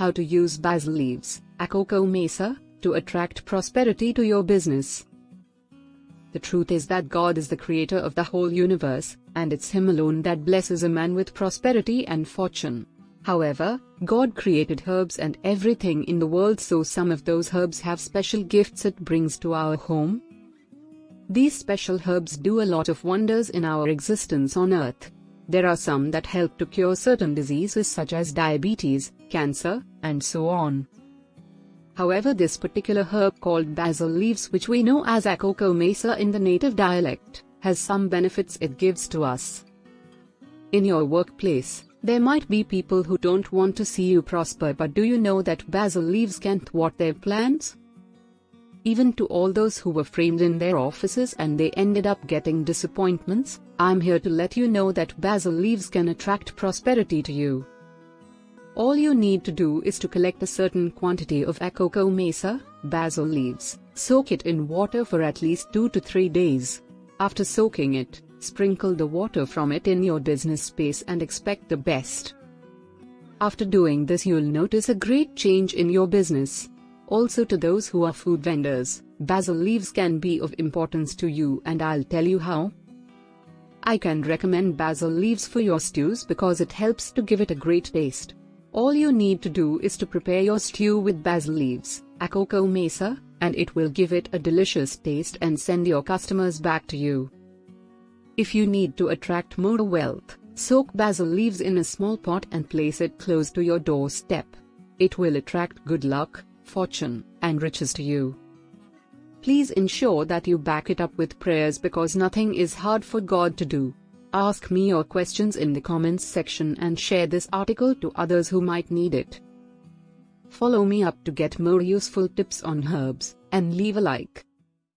How to use basil leaves, Akoko Mesa, to attract prosperity to your business. The truth is that God is the creator of the whole universe, and it's Him alone that blesses a man with prosperity and fortune. However, God created herbs and everything in the world, so some of those herbs have special gifts it brings to our home. These special herbs do a lot of wonders in our existence on earth. There are some that help to cure certain diseases such as diabetes, cancer, and so on. However, this particular herb called basil leaves, which we know as Akoko Mesa in the native dialect, has some benefits it gives to us. In your workplace, there might be people who don't want to see you prosper, but do you know that basil leaves can thwart their plans? Even to all those who were framed in their offices and they ended up getting disappointments, I'm here to let you know that basil leaves can attract prosperity to you. All you need to do is to collect a certain quantity of Akoko Mesa, basil leaves, soak it in water for at least 2 to 3 days. After soaking it, sprinkle the water from it in your business space and expect the best. After doing this, you'll notice a great change in your business. Also, to those who are food vendors, basil leaves can be of importance to you, and I'll tell you how. I can recommend basil leaves for your stews because it helps to give it a great taste. All you need to do is to prepare your stew with basil leaves, Akoko Mesa, and it will give it a delicious taste and send your customers back to you. If you need to attract more wealth, soak basil leaves in a small pot and place it close to your doorstep. It will attract good luck, fortune, and riches to you. Please ensure that you back it up with prayers because nothing is hard for God to do. Ask me your questions in the comments section and share this article to others who might need it. Follow me up to get more useful tips on herbs, and leave a like.